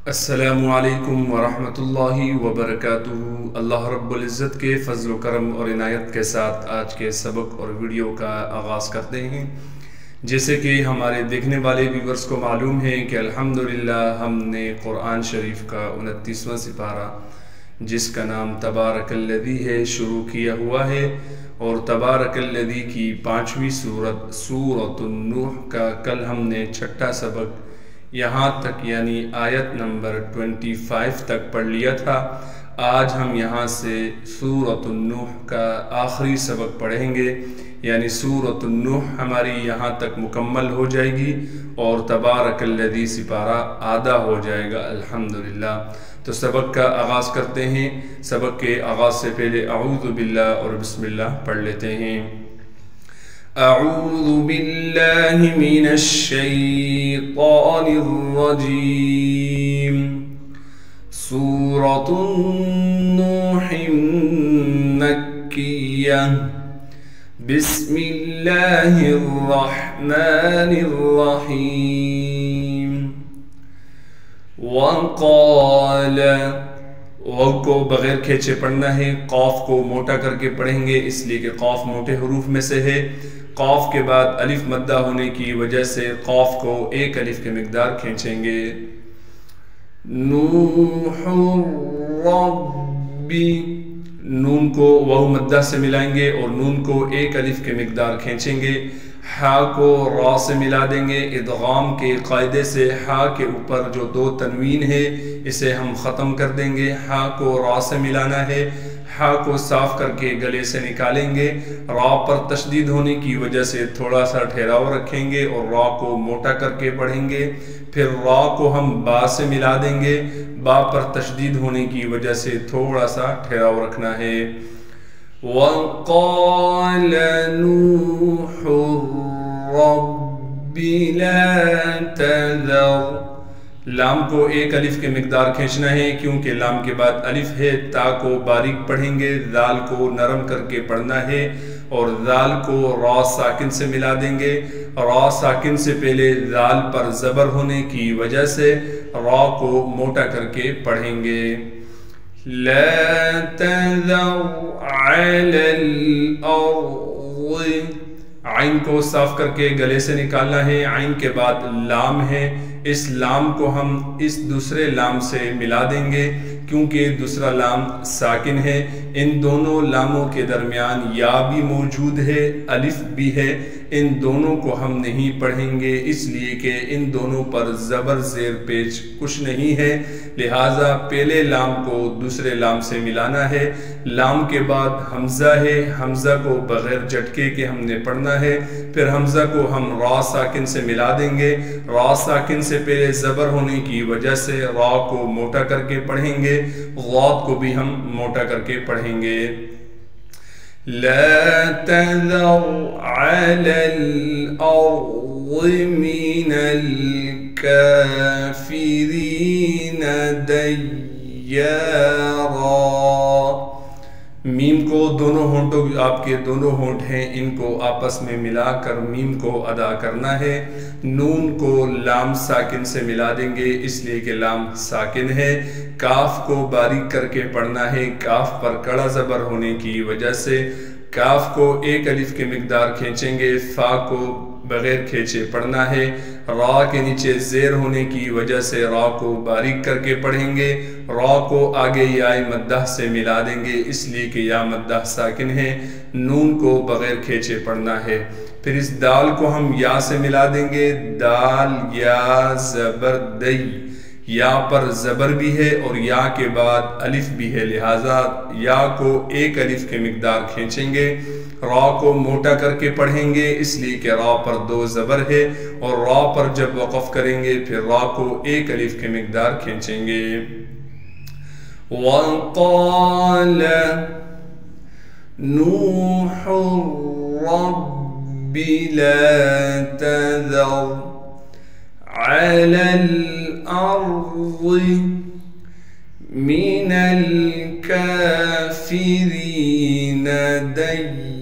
السلام علیکم ورحمۃ اللہ وبرکاتہ۔ اللہ رب العزت کے فضل و کرم اور عنایت کے ساتھ آج کے سبق اور ویڈیو کا آغاز کرتے ہیں۔ جیسے کہ ہمارے دیکھنے والے ویورز کو معلوم ہے کہ الحمدللہ ہم نے قرآن شریف کا 29واں سپارہ جس کا نام تبارک الذی ہے شروع کیا ہوا ہے، اور تبارک الذی کی 5ویں سورت سورۃ النوح کا کل ہم نے چھٹا سبق یہاں تک یعنی آیت نمبر 25 تک پڑھ لیا تھا۔ آج ہم یہاں سے سورۃ النوح کا آخری سبق پڑھیں گے، یعنی سورۃ النوح ہماری یہاں تک مکمل ہو جائے گی اور تبارک الذی سپارہ آدھا ہو جائے گا الحمدللہ۔ تو سبق کا آغاز کرتے ہیں۔ سبق کے آغاز سے پہلے اعوذ باللہ اور بسم اللہ پڑھ لیتے ہیں۔ اعوذ باللہ من الشیطان الرجیم۔ سورۃ النوح مکیہ۔ بسم اللہ الرحمن الرحیم۔ وقال، واو کو بغیر کھینچے پڑھنا ہے، قاف کو موٹا کر کے پڑھیں گے اس لیے کہ قاف موٹے حروف میں سے ہے۔ قاف کے بعد الف مدہ ہونے کی وجہ سے قاف کو ایک الف کے مقدار کھینچیں گے۔ نوح ربی، نون کو واو مدہ سے ملائیں گے اور نون کو ایک الف کے مقدار کھینچیں گے۔ ہا کو را سے ملا دیں گے۔ ادغام کے قاعدے سے ہا کے اوپر جو دو تنوین ہے اسے ہم ختم کر دیں گے۔ ہا کو را سے ملانا ہے۔ ہا کو صاف کر کے گلے سے نکالیں گے۔ را پر تشدید ہونے کی وجہ سے تھوڑا سا ٹھہراؤ رکھیں گے اور را کو موٹا کر کے پڑھیں گے۔ پھر را کو ہم با سے ملا دیں گے۔ با پر تشدید ہونے کی وجہ سے تھوڑا سا ٹھہراؤ رکھنا ہے۔ وَقَالَ نُوحٌ رَبِّ لَا تَذَرْ، لام کو ایک الف کے مقدار کھینچنا ہے کیونکہ لام کے بعد الف ہے۔ تا کو باریک پڑھیں گے، ذال کو نرم کر کے پڑھنا ہے اور ذال کو را ساکن سے ملا دیں گے۔ را ساکن سے پہلے ذال پر زبر ہونے کی وجہ سے را کو موٹا کر کے پڑھیں گے۔ لا تذر علی الارض، عین کو صاف کر کے گلے سے نکالنا ہے۔ عین کے بعد لام ہے، اس لام کو ہم اس دوسرے لام سے ملا دیں گے کیونکہ دوسرا لام ساکن ہے۔ ان دونوں لاموں کے درمیان یا بھی موجود ہے، الف بھی ہے، ان دونوں کو ہم نہیں پڑھیں گے اس لیے کہ ان دونوں پر زبر زیر پیچ کچھ نہیں ہے، لہٰذا پہلے لام کو دوسرے لام سے ملانا ہے۔ لام کے بعد حمزہ ہے، حمزہ کو بغیر جھٹکے کے ہم نے پڑھنا ہے۔ پھر حمزہ کو ہم را ساکن سے ملا دیں گے۔ را ساکن سے پہلے زبر ہونے کی وجہ سے را کو موٹا کر کے پڑھیں گے، غاد کو بھی ہم موٹا کر کے پڑھیں گے۔ لا تذر علی الارض من الکافرین دیارا، میم کو دونوں ہونٹوں، آپ کے دونوں ہونٹ ہیں، ان کو آپس میں ملا کر میم کو ادا کرنا ہے۔ نون کو لام ساکن سے ملا دیں گے اس لیے کہ لام ساکن ہے۔ کاف کو باریک کر کے پڑھنا ہے، کاف پر کڑا زبر ہونے کی وجہ سے کاف کو ایک الف کے مقدار کھینچیں گے۔ فا کو بغیر کھینچے پڑھنا ہے۔ را کے نیچے زیر ہونے کی وجہ سے را کو باریک کر کے پڑھیں گے۔ را کو آگے یا مدہ سے ملا دیں گے اس لیے کہ یا مدہ ساکن ہے۔ نون کو بغیر کھینچے پڑھنا ہے۔ پھر اس دال کو ہم یا سے ملا دیں گے۔ دال یا زبر دی، یا پر زبر بھی ہے اور یا کے بعد الف بھی ہے، لہٰذا یا کو ایک الف کے مقدار کھینچیں گے۔ را کو موٹا کر کے پڑھیں گے اس لیے کہ را پر دو زبر ہے اور را پر جب وقف کریں گے پھر را کو ایک الف کے مقدار کھینچیں گے۔ وَقَالَ نُوحٌ رَبِّ لَا تَذَرْ عَلَى الْأَرْضِ مِنَ الْكَافِرِينَ دَيَّارًا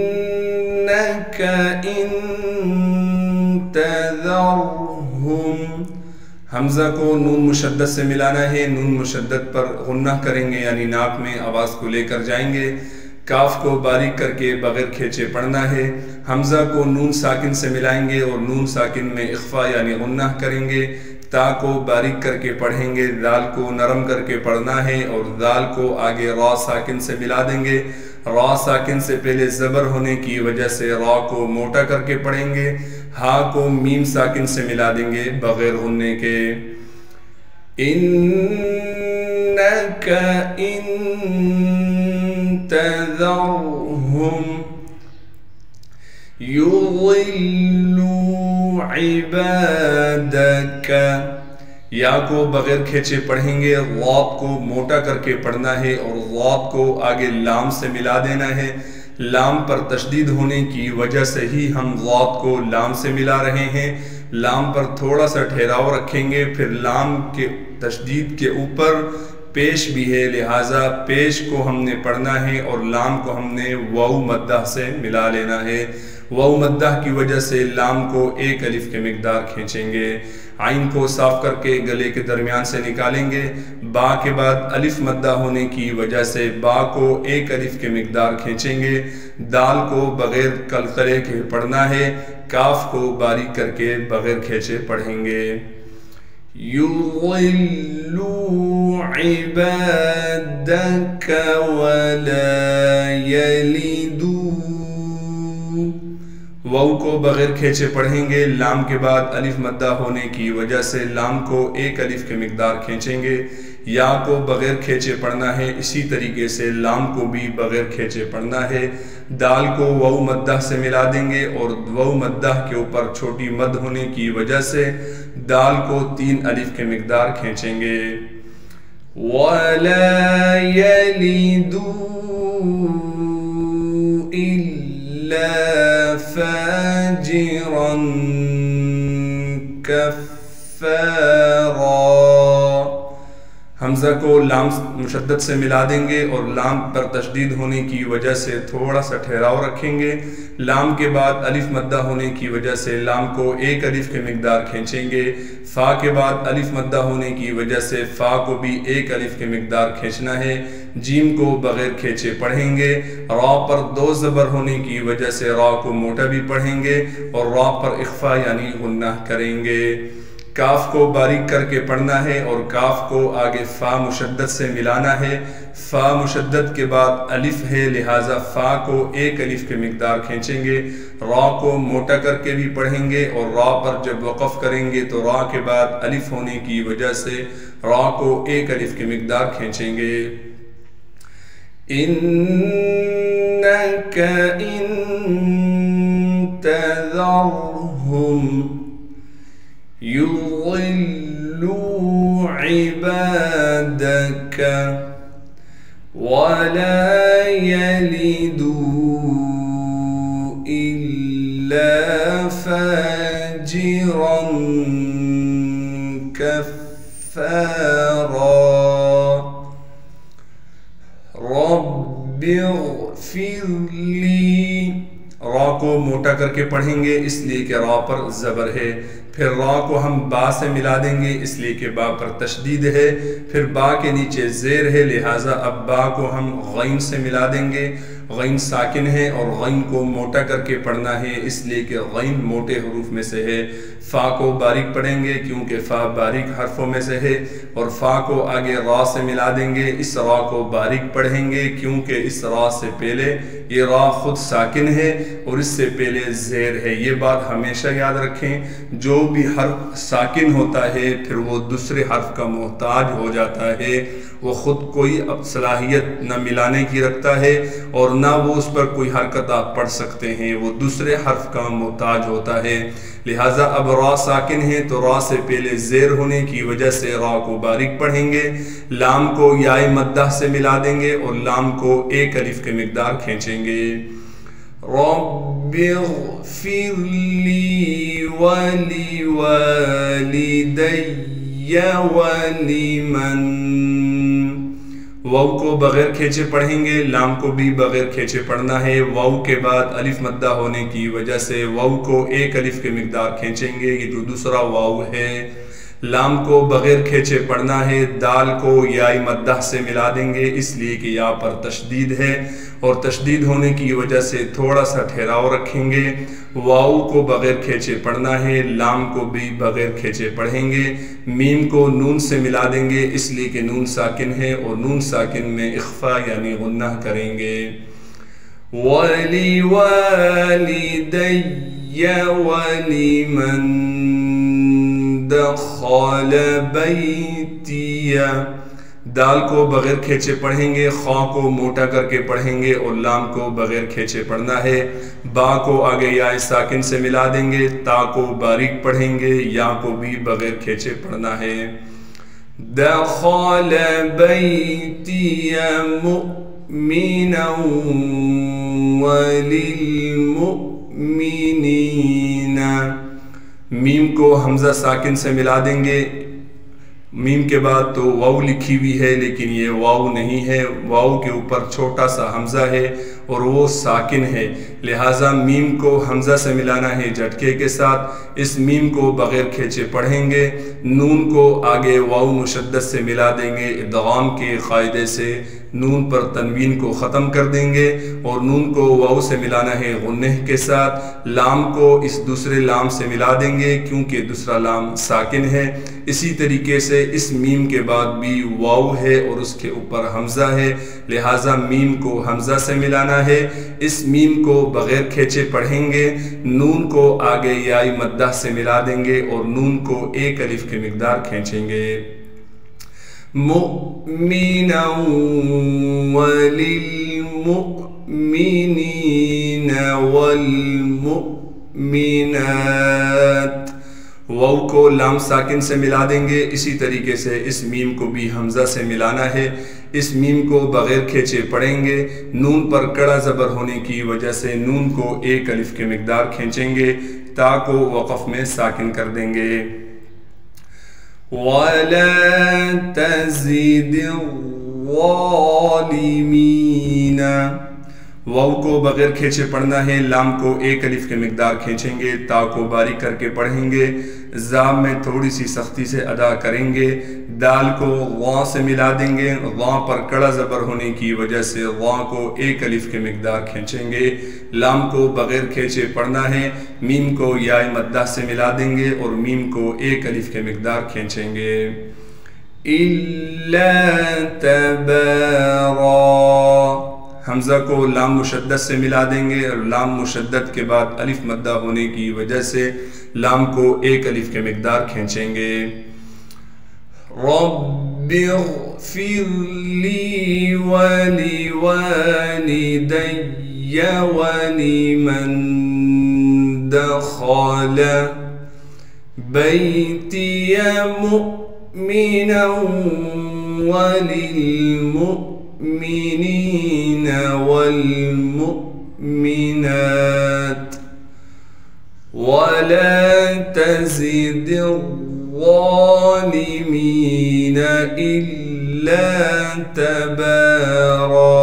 إِنَّكَ إِن تذرهم، حمزہ کو نون مشدد سے ملانا ہے، نون مشدد پر غنہ کریں گے یعنی ناک میں آواز کو لے کر جائیں گے، کاف کو باریک کر کے بغیر کھینچے پڑھنا ہے، حمزہ کو نون ساکن سے ملائیں گے اور نون ساکن میں اخفا یعنی غنہ کریں گے، تا کو باریک کر کے پڑھیں گے، دال کو نرم کر کے پڑھنا ہے اور دال کو آگے را ساکن سے ملا دیں گے، را ساکن سے پہلے زبر ہونے کی وجہ سے را کو موٹا کر کے پڑھیں گے، ہا کو میم ساکن سے ملا دیں گے بغیر غننے کے، انک ان تذرهم یضلوا عبادک، یا کو بغیر کھینچے پڑھیں گے، غاء کو موٹا کر کے پڑھنا ہے اور غاء کو آگے لام سے ملا دینا ہے، لام پر تشدید ہونے کی وجہ سے ہی ہم غاء کو لام سے ملا رہے ہیں، لام پر تھوڑا سا ٹھہراؤ رکھیں گے، پھر لام کے تشدید کے اوپر پیش بھی ہے، لہٰذا پیش کو ہم نے پڑھنا ہے اور لام کو ہم نے واو مدہ سے ملا لینا ہے، واو مدہ کی وجہ سے لام کو ایک الف کے مقدار کھینچیں گے، عین کو صاف کر کے گلے کے درمیان سے نکالیں گے، با کے بعد الف مدہ ہونے کی وجہ سے با کو ایک الف کے مقدار کھینچیں گے، دال کو بغیر قلقلے کے پڑھنا ہے، کاف کو باریک کر کے بغیر کھینچے پڑھیں گے، یضلوا عبادک ولا یلدوا، واو کو بغیر کھینچے پڑھیں گے، لام کے بعد الف مدہ ہونے کی وجہ سے لام کو ایک الف کے مقدار کھینچیں گے، یا کو بغیر کھینچے پڑھنا ہے، اسی طریقے سے لام کو بھی بغیر کھینچے پڑھنا ہے، دال کو واو مدہ سے ملا دیں گے اور واو مدہ کے اوپر چھوٹی مد ہونے کی وجہ سے دال کو 3 الف کے مقدار کھینچیں گے، وَلَا يَلِدُوا إِلَّا فَاجِرًا كَفَّارًا، حمزہ کو لام مشدد سے ملا دیں گے اور لام پر تشدید ہونے کی وجہ سے تھوڑا سا ٹھہراؤ رکھیں گے، لام کے بعد الف مدہ ہونے کی وجہ سے لام کو ایک الف کے مقدار کھینچیں گے، فا کے بعد الف مدہ ہونے کی وجہ سے فا کو بھی ایک الف کے مقدار کھینچنا ہے، جیم کو بغیر کھینچے پڑھیں گے، را پر 2 زبر ہونے کی وجہ سے را کو موٹا بھی پڑھیں گے اور را پر اخفا یعنی غنہ کریں گے، کاف کو باریک کر کے پڑھنا ہے اور کاف کو آگے فا مشدد سے ملانا ہے، فا مشدد کے بعد الف ہے لہٰذا فا کو ایک الف کے مقدار کھینچیں گے، را کو موٹا کر کے بھی پڑھیں گے اور را پر جب وقف کریں گے تو را کے بعد الف ہونے کی وجہ سے را کو ایک الف کے مقدار کھینچیں گے، انک ان تذرهم یضلوا عبادک ولا یلدوا الا فاجرا کفارا، رب اغفر لی، را کو موٹا کر کے پڑھیں گے اس لیے کہ را پر زبر ہے، پھر را کو ہم با سے ملا دیں گے اس لیے کہ با پر تشدید ہے، پھر با کے نیچے زیر ہے لہٰذا اب با کو ہم غین سے ملا دیں گے، غین ساکن ہے اور غین کو موٹا کر کے پڑھنا ہے اس لیے کہ غین موٹے حروف میں سے ہے، فا کو باریک پڑھیں گے کیونکہ فا باریک حرفوں میں سے ہے اور فا کو آگے را سے ملا دیں گے، اس را کو باریک پڑھیں گے کیونکہ اس را سے پہلے یہ را خود ساکن ہے اور اس سے پہلے زیر ہے، یہ بات ہمیشہ یاد رکھیں، جو بھی حرف ساکن ہوتا ہے پھر وہ دوسرے حرف کا محتاج ہو جاتا ہے، وہ خود کوئی صلاحیت نہ ملانے کی رکھتا ہے اور نہ وہ اس پر کوئی حرکت آپ پڑھ سکتے ہیں، وہ دوسرے حرف کا محتاج ہوتا ہے، لہٰذا اب را ساکن ہے تو را سے پہلے زیر ہونے کی وجہ سے را کو باریک پڑھیں گے، لام کو یائے مدہ سے ملا دیں گے اور لام کو ایک الف کے مقدار کھینچیں گے، رب اغفر لی ولوالدی واو کو بغیر کھینچے پڑھیں گے، لام کو بھی بغیر کھینچے پڑھنا ہے۔ واو کے بعد الف مدہ ہونے کی وجہ سے واو کو ایک الف کے مقدار کھینچیں گے، یہ جو دوسرا واو ہے۔ لام کو بغیر کھینچے پڑھنا ہے، دال کو یاء مدہ سے ملا دیں گے، اس لیے کہ یہاں پر تشدید ہے اور تشدید ہونے کی وجہ سے تھوڑا سا ٹھہراؤ رکھیں گے۔ واو کو بغیر کھینچے پڑھنا ہے، لام کو بھی بغیر کھینچے پڑھیں گے۔ میم کو نون سے ملا دیں گے، اس لیے کہ نون ساکن ہے اور نون ساکن میں اخفا یعنی غنہ کریں گے۔ وَلِوَالِدَيَّ وَلِمَن دخل بیتیہ، دال کو بغیر کھینچے پڑھیں گے، خا کو موٹا کر کے پڑھیں گے اور لام کو بغیر کھینچے پڑھنا ہے۔ با کو آگے یاء ساکن سے ملا دیں گے، تا کو باریک پڑھیں گے، یا کو بھی بغیر کھینچے پڑھنا ہے۔ دخل بیتیہ مؤمنا وللمؤمنین، میم کو حمزہ ساکن سے ملا دیں گے۔ میم کے بعد تو واو لکھی ہوئی ہے لیکن یہ واو نہیں ہے، واو کے اوپر چھوٹا سا حمزہ ہے اور وہ ساکن ہے، لہٰذا میم کو حمزہ سے ملانا ہے جھٹکے کے ساتھ۔ اس میم کو بغیر کھینچے پڑھیں گے۔ نون کو آگے واو مشدد سے ملا دیں گے، ادغام کے قاعدے سے نون پر تنوین کو ختم کر دیں گے اور نون کو واو سے ملانا ہے غنہ کے ساتھ۔ لام کو اس دوسرے لام سے ملا دیں گے کیونکہ دوسرا لام ساکن ہے۔ اسی طریقے سے اس میم کے بعد بھی واو ہے اور اس کے اوپر حمزہ ہے، لہٰذا میم کو حمزہ سے ملانا ہے۔ اس میم کو بغیر کھینچے پڑھیں گے، نون کو آگے یاء مدہ سے ملا دیں گے اور نون کو ایک الف کے مقدار کھینچیں گے۔ مؤمنا وللمؤمنین والمؤمنات، واو کو لام ساکن سے ملا دیں گے، اسی طریقے سے اس میم کو بھی حمزہ سے ملانا ہے۔ اس میم کو بغیر کھینچے پڑھیں گے، نون پر کڑا زبر ہونے کی وجہ سے نون کو ایک الف کے مقدار کھینچیں گے، تا کو وقف میں ساکن کر دیں گے۔ وَلَا تَزِدِ الظَّالِمِينَ، واو کو بغیر کھینچے پڑھنا ہے، لام کو ایک الف کے مقدار کھینچیں گے، تا کو باریک کر کے پڑھیں گے، زام میں تھوڑی سی سختی سے ادا کریں گے۔ دال کو غاں سے ملا دیں گے، غاں پر کڑا زبر ہونے کی وجہ سے غاں کو ایک الف کے مقدار کھینچیں گے۔ لام کو بغیر کھینچے پڑھنا ہے، میم کو یاء مدہ سے ملا دیں گے اور میم کو ایک الف کے مقدار کھینچیں گے۔ إِلَّا تَبَارًا، حمزہ کو لام مشدد سے ملا دیں گے اور لام مشدد کے بعد الف مدہ ہونے کی وجہ سے لام کو ایک الف کے مقدار کھینچیں گے۔ رب اغفر لی ولوالدی ولمن دخل بیتی مؤمنا وللمؤمنین والمؤمنات ولا تزد الظالمین إلا تبارا۔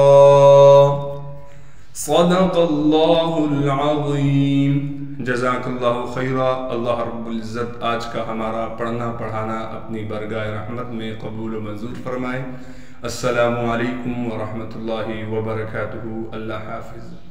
صدق اللہ العظیم۔ جزاک اللہ خیرہ۔ اللہ رب العزت آج کا ہمارا پڑھنا پڑھانا اپنی برگاہ رحمت میں قبول و منظور فرمائے۔ السلام علیکم ورحمۃ اللہ وبرکاتہ۔ اللہ حافظ۔